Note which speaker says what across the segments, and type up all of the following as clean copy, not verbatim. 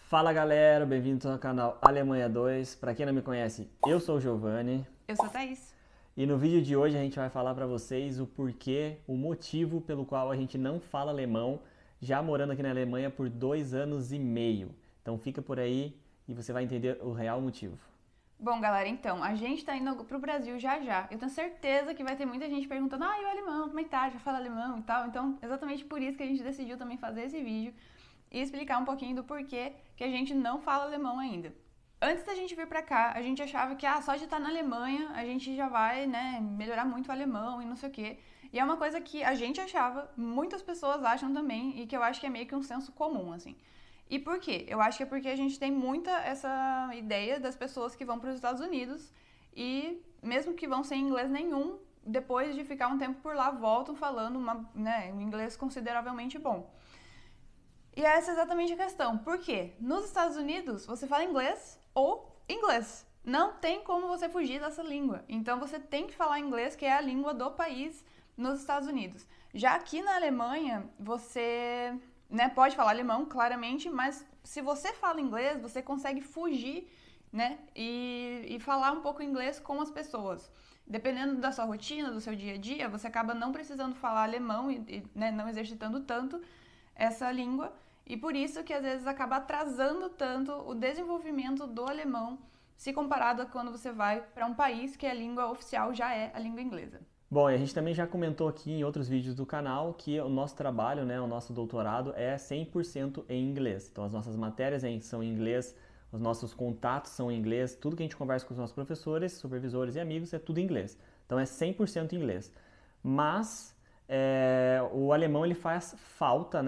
Speaker 1: Fala galera, bem-vindos ao canal Alemanha 2. Para quem não me conhece, eu sou o Giovanni.
Speaker 2: Eu sou a Thaís.
Speaker 1: E no vídeo de hoje a gente vai falar para vocês o porquê, o motivo pelo qual a gente não fala alemão, já morando aqui na Alemanha por 2 anos e meio. Então fica por aí e você vai entender o real motivo.
Speaker 2: Bom, galera, então, a gente tá indo pro Brasil já já. Eu tenho certeza que vai ter muita gente perguntando: e o alemão, como é que tá? Já fala alemão e tal. Então, exatamente por isso que a gente decidiu também fazer esse vídeo e explicar um pouquinho do porquê que a gente não fala alemão ainda. Antes da gente vir pra cá, a gente achava que só de estar na Alemanha a gente já vai, né, melhorar muito o alemão e não sei o quê. E é uma coisa que a gente achava, muitas pessoas acham também, e que eu acho que é meio que um senso comum, assim. E por quê? Eu acho que é porque a gente tem muita essa ideia das pessoas que vão para os Estados Unidos e, mesmo que vão sem inglês nenhum, depois de ficar um tempo por lá, voltam falando um inglês consideravelmente bom. E essa é exatamente a questão. Por quê? Nos Estados Unidos, você fala inglês ou inglês. Não tem como você fugir dessa língua. Então, você tem que falar inglês, que é a língua do país nos Estados Unidos. Já aqui na Alemanha, você pode falar alemão, claramente, mas se você fala inglês, você consegue fugir, e falar um pouco inglês com as pessoas. Dependendo da sua rotina, do seu dia a dia, você acaba não precisando falar alemão e não exercitando tanto essa língua, e por isso que às vezes acaba atrasando tanto o desenvolvimento do alemão se comparado a quando você vai para um país que a língua oficial já é a língua inglesa.
Speaker 1: Bom, e a gente também já comentou aqui em outros vídeos do canal que o nosso trabalho, o nosso doutorado é 100% em inglês. Então as nossas matérias são em inglês, os nossos contatos são em inglês, tudo que a gente conversa com os nossos professores, supervisores e amigos é tudo em inglês. Então é 100% em inglês. Mas o alemão ele faz falta,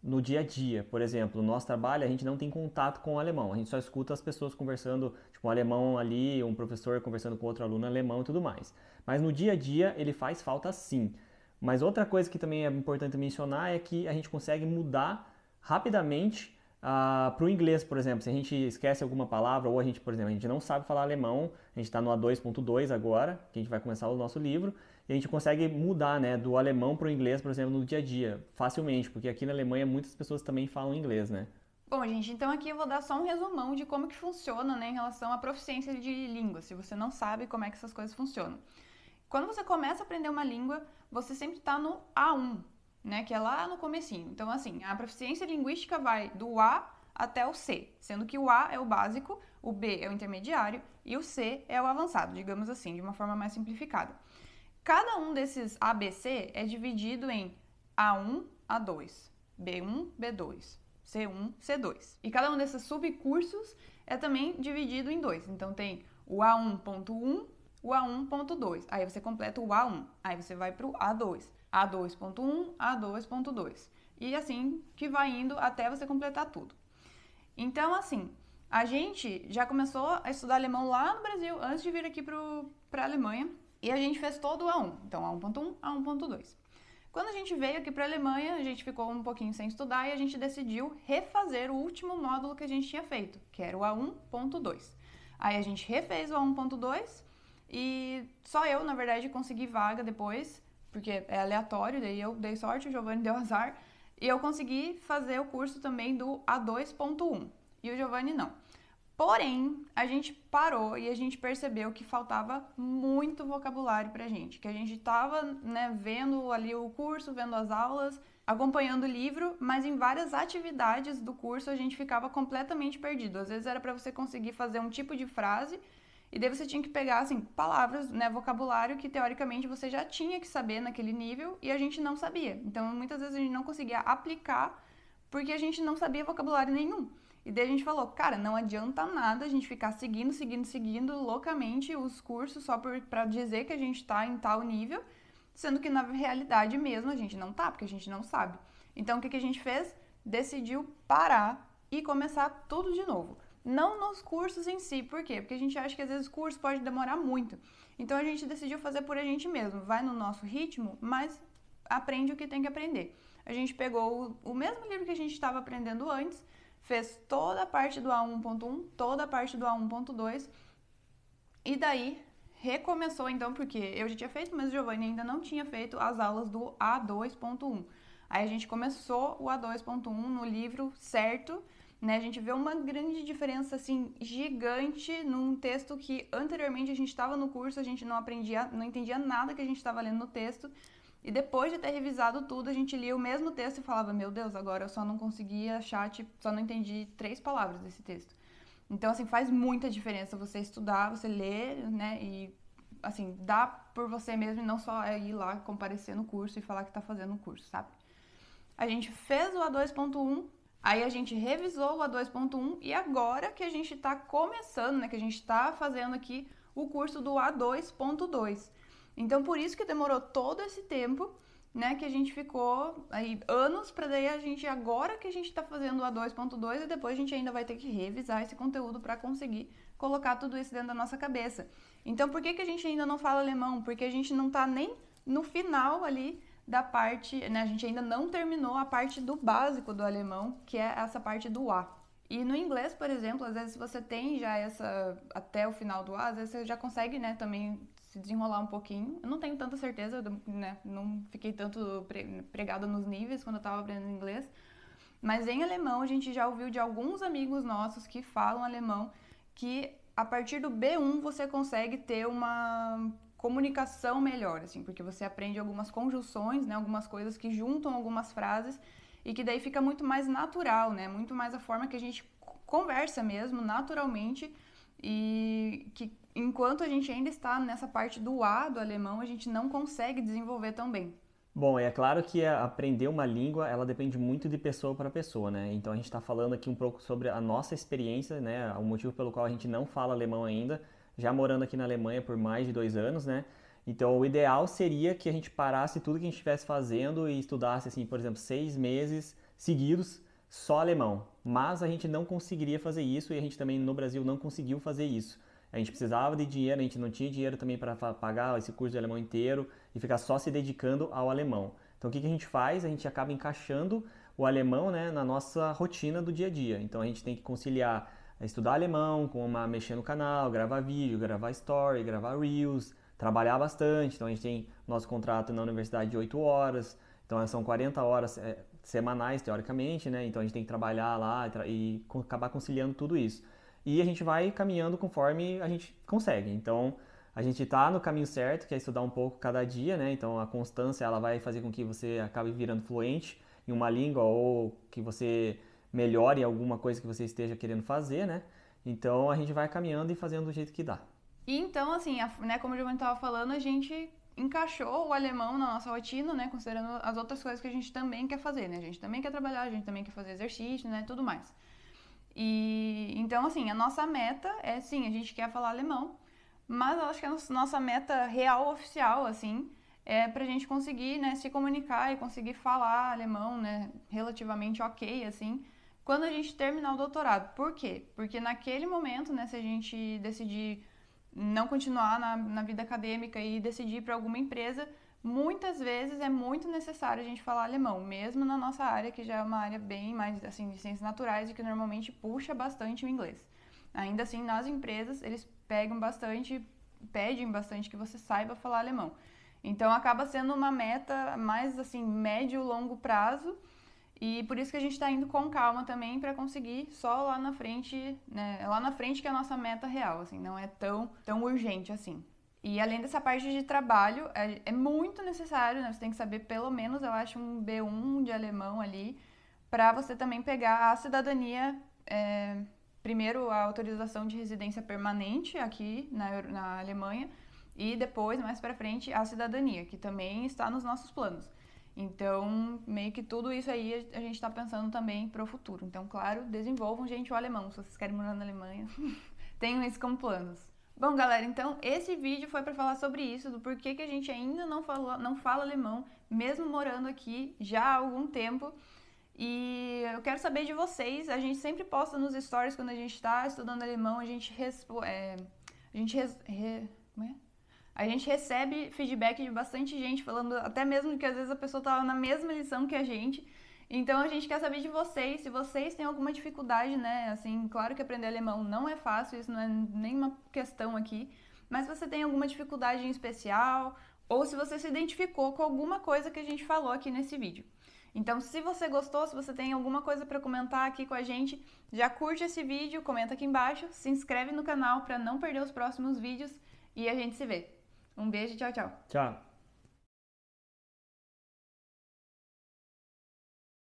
Speaker 1: no dia a dia. Por exemplo, no nosso trabalho a gente não tem contato com o alemão, a gente só escuta as pessoas conversando, tipo um alemão ali, um professor conversando com outro aluno alemão e tudo mais. Mas no dia a dia ele faz falta sim. Mas outra coisa que também é importante mencionar é que a gente consegue mudar rapidamente para o inglês, por exemplo. Se a gente esquece alguma palavra ou a gente, por exemplo, a gente não sabe falar alemão, a gente está no A2.2 agora, que a gente vai começar o nosso livro, e a gente consegue mudar, do alemão para o inglês, por exemplo, no dia a dia, facilmente, porque aqui na Alemanha muitas pessoas também falam inglês, né?
Speaker 2: Bom, gente, então aqui eu vou dar só um resumão de como que funciona, em relação à proficiência de língua, se você não sabe como é que essas coisas funcionam. Quando você começa a aprender uma língua, você sempre está no A1, que é lá no comecinho. Então, assim, a proficiência linguística vai do A até o C, sendo que o A é o básico, o B é o intermediário e o C é o avançado, digamos assim, de uma forma mais simplificada. Cada um desses ABC é dividido em A1, A2, B1, B2, C1, C2. E cada um desses subcursos é também dividido em dois. Então tem o A1.1, o A1.2. Aí você completa o A1. Aí você vai para o A2. A2.1, A2.2. E assim que vai indo até você completar tudo. Então, assim, a gente já começou a estudar alemão lá no Brasil, antes de vir aqui para a Alemanha. E a gente fez todo o A1. Então, A1.1, A1.2. Quando a gente veio aqui para a Alemanha, a gente ficou um pouquinho sem estudar e a gente decidiu refazer o último módulo que a gente tinha feito, que era o A1.2. Aí a gente refez o A1.2 e só eu, na verdade, consegui vaga depois, porque é aleatório, daí eu dei sorte, o Giovanni deu azar, e eu consegui fazer o curso também do A2.1, e o Giovanni não. Porém, a gente parou e a gente percebeu que faltava muito vocabulário pra gente, que a gente tava, vendo ali o curso, vendo as aulas, acompanhando o livro, mas em várias atividades do curso a gente ficava completamente perdido. Às vezes era para você conseguir fazer um tipo de frase e daí você tinha que pegar, assim, palavras, vocabulário que teoricamente você já tinha que saber naquele nível e a gente não sabia. Então, muitas vezes a gente não conseguia aplicar porque a gente não sabia vocabulário nenhum. E daí a gente falou, cara, não adianta nada a gente ficar seguindo loucamente os cursos só pra dizer que a gente tá em tal nível, sendo que na realidade mesmo a gente não tá, porque a gente não sabe. Então o que a gente fez? Decidiu parar e começar tudo de novo. Não nos cursos em si, por quê? Porque a gente acha que às vezes o curso pode demorar muito. Então a gente decidiu fazer por a gente mesmo, vai no nosso ritmo, mas aprende o que tem que aprender. A gente pegou o mesmo livro que a gente estava aprendendo antes, fez toda a parte do A1.1, toda a parte do A1.2 e daí recomeçou então, porque eu já tinha feito, mas o Giovanni ainda não tinha feito as aulas do A2.1. Aí a gente começou o A2.1 no livro certo né? A gente vê uma grande diferença, assim, gigante num texto que anteriormente a gente estava no curso, a gente não entendia nada que a gente estava lendo no texto. E depois de ter revisado tudo, a gente lia o mesmo texto e falava, meu Deus, agora eu só não conseguia achar, tipo, só não entendi 3 palavras desse texto. Então, assim, faz muita diferença você estudar, você ler, né? E, assim, dá por você mesmo e não só ir lá comparecer no curso e falar que tá fazendo o curso, sabe? A gente fez o A2.1, aí a gente revisou o A2.1 e agora que a gente tá começando, né? Que a gente tá fazendo aqui o curso do A2.2. Então, por isso que demorou todo esse tempo, né, que a gente ficou aí anos para daí a gente, agora que a gente está fazendo o A2.2 e depois a gente ainda vai ter que revisar esse conteúdo para conseguir colocar tudo isso dentro da nossa cabeça. Então, por que a gente ainda não fala alemão? Porque a gente não está nem no final ali da parte, né, a gente ainda não terminou a parte do básico do alemão, que é essa parte do A. E no inglês, por exemplo, às vezes você tem já essa, até o final do A, às vezes você já consegue, né, também se desenrolar um pouquinho. Eu não tenho tanta certeza, né, não fiquei tanto pregada nos níveis quando eu estava aprendendo inglês, mas em alemão a gente já ouviu de alguns amigos nossos que falam alemão que a partir do B1 você consegue ter uma comunicação melhor, assim, porque você aprende algumas conjunções, né, algumas coisas que juntam algumas frases e que daí fica muito mais natural, né, muito mais a forma que a gente conversa mesmo, naturalmente, e que enquanto a gente ainda está nessa parte do A do alemão, a gente não consegue desenvolver tão bem.
Speaker 1: Bom, é claro que aprender uma língua, ela depende muito de pessoa para pessoa, né? Então a gente está falando aqui um pouco sobre a nossa experiência, né? O motivo pelo qual a gente não fala alemão ainda, já morando aqui na Alemanha por mais de 2 anos, né? Então o ideal seria que a gente parasse tudo que a gente estivesse fazendo e estudasse, assim, por exemplo, 6 meses seguidos só alemão. Mas a gente não conseguiria fazer isso e a gente também no Brasil não conseguiu fazer isso. A gente precisava de dinheiro, a gente não tinha dinheiro também para pagar esse curso de alemão inteiro e ficar só se dedicando ao alemão. Então o que a gente faz? A gente acaba encaixando o alemão, né, na nossa rotina do dia a dia. Então a gente tem que conciliar estudar alemão com mexer no canal, gravar vídeo, gravar story, gravar reels, trabalhar bastante. Então a gente tem nosso contrato na universidade de 8 horas, então são 40 horas semanais teoricamente, né? Então a gente tem que trabalhar lá e acabar conciliando tudo isso. E a gente vai caminhando conforme a gente consegue. Então, a gente está no caminho certo, que é estudar um pouco cada dia, né? Então, a constância ela vai fazer com que você acabe virando fluente em uma língua ou que você melhore alguma coisa que você esteja querendo fazer, né? Então, a gente vai caminhando e fazendo do jeito que dá.
Speaker 2: E então, assim, né, como o Giovanni estava falando, a gente encaixou o alemão na nossa rotina, né? Considerando as outras coisas que a gente também quer fazer, né? A gente também quer trabalhar, a gente também quer fazer exercício, né? Tudo mais. E então, assim, a nossa meta é, sim, a gente quer falar alemão, mas eu acho que a nossa meta real, oficial, assim, é pra gente conseguir, né, se comunicar e conseguir falar alemão, né, relativamente ok, assim, quando a gente terminar o doutorado. Por quê? Porque naquele momento, né, se a gente decidir não continuar na vida acadêmica e decidir ir para alguma empresa, muitas vezes é muito necessário a gente falar alemão, mesmo na nossa área, que já é uma área bem mais, assim, de ciências naturais e que normalmente puxa bastante o inglês. Ainda assim, nas empresas, eles pedem bastante que você saiba falar alemão. Então, acaba sendo uma meta mais, assim, médio, longo prazo, e por isso que a gente está indo com calma também para conseguir só lá na frente, né, lá na frente que é a nossa meta real, assim, não é tão urgente assim. E além dessa parte de trabalho, é muito necessário, né? Você tem que saber pelo menos, eu acho, um B1 de alemão ali, para você também pegar a cidadania, primeiro a autorização de residência permanente aqui na Alemanha, e depois, mais para frente, a cidadania, que também está nos nossos planos. Então, meio que tudo isso aí a gente está pensando também para o futuro. Então, claro, desenvolvam, gente, o alemão, se vocês querem morar na Alemanha, tenham isso como planos. Bom, galera, então esse vídeo foi para falar sobre isso, do porquê que a gente ainda não fala alemão, mesmo morando aqui já há algum tempo. E eu quero saber de vocês, a gente sempre posta nos stories quando a gente está estudando alemão, a gente recebe feedback de bastante gente falando, até mesmo que às vezes a pessoa tá na mesma lição que a gente. Então a gente quer saber de vocês, se vocês têm alguma dificuldade, né? Assim, claro que aprender alemão não é fácil, isso não é nenhuma questão aqui, mas se você tem alguma dificuldade em especial, ou se você se identificou com alguma coisa que a gente falou aqui nesse vídeo. Então, se você gostou, se você tem alguma coisa para comentar aqui com a gente, já curte esse vídeo, comenta aqui embaixo, se inscreve no canal para não perder os próximos vídeos e a gente se vê. Um beijo, tchau, tchau.
Speaker 1: Tchau.